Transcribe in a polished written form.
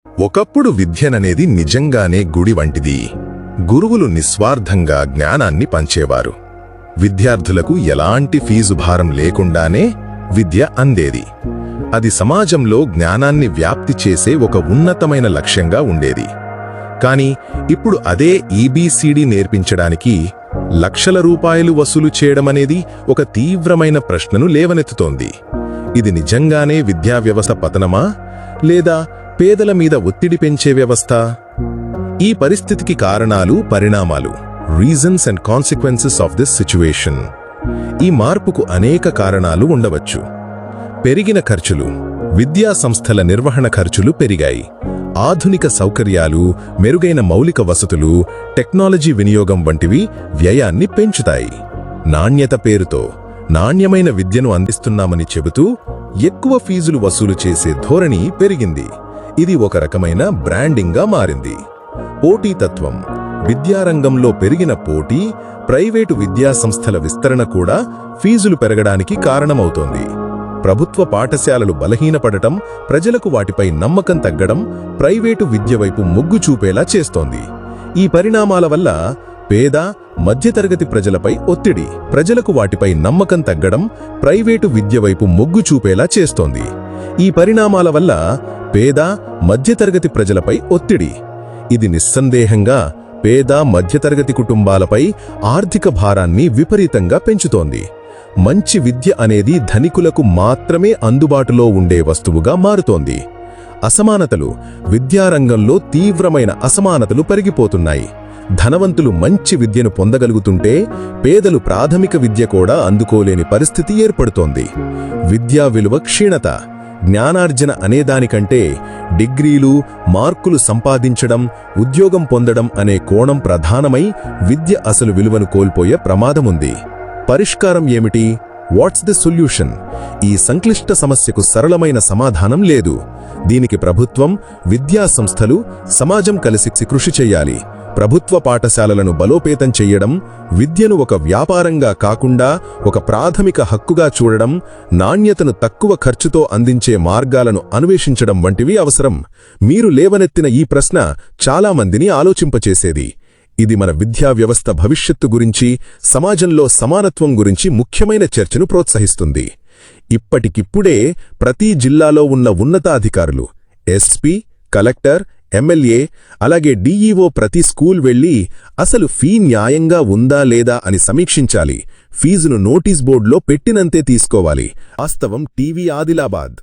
ఒకప్పుడు విద్యననేది నిజంగానే గుడి వంటిది. గురువులు నిస్వార్థంగా జ్ఞానాన్ని పంచేవారు. విద్యార్థులకు ఎలాంటి ఫీజు భారం లేకుండానే విద్య అందేది. అది సమాజంలో జ్ఞానాన్ని వ్యాప్తి చేసే ఒక ఉన్నతమైన లక్ష్యంగా ఉండేది. కాని ఇప్పుడు అదే ఈబీసీడీ నేర్పించడానికి లక్షల రూపాయలు వసూలు చేయడమనేది ఒక తీవ్రమైన ప్రశ్నను లేవనెత్తుతోంది. ఇది నిజంగానే విద్యా వ్యవస్థ పతనమా, లేదా పేదల మీద ఒత్తిడి పెంచే వ్యవస్థ? ఈ పరిస్థితికి కారణాలు, పరిణామాలు, reasons and consequences of this situation. ఈ మార్పుకు అనేక కారణాలు ఉండవచ్చు. పెరిగిన ఖర్చులు. విద్యా సంస్థల నిర్వహణ ఖర్చులు పెరిగాయి. ఆధునిక సౌకర్యాలు, మెరుగైన మౌలిక వసతులు, టెక్నాలజీ వినియోగం వంటివి వ్యయాన్ని పెంచుతాయి. నాణ్యత పేరుతో నాణ్యమైన విద్యను అందిస్తున్నామని చెబుతూ ఎక్కువ ఫీజులు వసూలు చేసే ధోరణి పెరిగింది. ఇది ఒక రకమైన బ్రాండింగ్గా మారింది. పోటీతత్వం. విద్యారంగంలో పెరిగిన పోటీ, ప్రైవేటు విద్యాసంస్థల విస్తరణ కూడా ఫీజులు పెరగడానికి కారణమవుతోంది. ప్రభుత్వ పాఠశాలలు బలహీనపడటం, ప్రజలకు వాటిపై నమ్మకం తగ్గడం ప్రైవేటు విద్య వైపు మొగ్గు చూపేలా చేస్తోంది. ఈ పరిణామాల వల్ల పేద, మధ్యతరగతి ప్రజలపై ఒత్తిడి, ప్రజలకు వాటిపై నమ్మకం తగ్గడం ప్రైవేటు విద్య వైపు మొగ్గు చూపేలా చేస్తోంది. ఈ పరిణామాల వల్ల పేద, మధ్యతరగతి ప్రజలపై ఒత్తిడి. ఇది నిస్సందేహంగా పేద, మధ్యతరగతి కుటుంబాలపై ఆర్థిక భారాన్ని విపరీతంగా పెంచుతోంది. మంచి విద్య అనేది ధనికులకు మాత్రమే అందుబాటులో ఉండే వస్తువుగా మారుతోంది. అసమానతలు. విద్యారంగంలో తీవ్రమైన అసమానతలు పెరిగిపోతున్నాయి. ధనవంతులు మంచి విద్యను పొందగలుగుతుంటే పేదలు ప్రాథమిక విద్య కూడా అందుకోలేని పరిస్థితి ఏర్పడుతోంది. విద్యా విలువ క్షీణత. జ్ఞానార్జన అనేదానికంటే డిగ్రీలు, మార్కులు సంపాదించడం, ఉద్యోగం పొందడం అనే కోణం ప్రధానమై విద్య అసలు విలువను కోల్పోయే ప్రమాదముంది. పరిష్కారం ఏమిటి? What's the solution? ఈ సంక్లిష్ట సమస్యకు సరళమైన సమాధానం లేదు. దీనికి ప్రభుత్వం, విద్యా సంస్థలు, సమాజం కలిసి కృషి చెయ్యాలి. ప్రభుత్వ పాఠశాలలను బలోపేతం చెయ్యడం, విద్యను ఒక వ్యాపారంగా కాకుండా ఒక ప్రాథమిక హక్కుగా చూడడం, నాణ్యతను తక్కువ ఖర్చుతో అందించే మార్గాలను అన్వేషించడం వంటివి అవసరం. మీరు లేవనెత్తిన ఈ ప్రశ్న చాలామందిని ఆలోచింపచేసేది. ఇది మన విద్యా వ్యవస్థ భవిష్యత్తు గురించి, సమాజంలో సమానత్వం గురించి ముఖ్యమైన చర్చను ప్రోత్సహిస్తుంది. ఇప్పటికిప్పుడే ప్రతి జిల్లాలో ఉన్న ఉన్నతాధికారులు, ఎస్పీ, కలెక్టర్, ఎమ్మెల్యే, అలాగే డీఈఓ ప్రతి స్కూల్ వెళ్లి అసలు ఫీ న్యాయంగా ఉందా లేదా అని సమీక్షించాలి. ఫీజును నోటీస్ బోర్డులో పెట్టినంతే తీసుకోవాలి. వాస్తవం టీవీ ఆదిలాబాద్.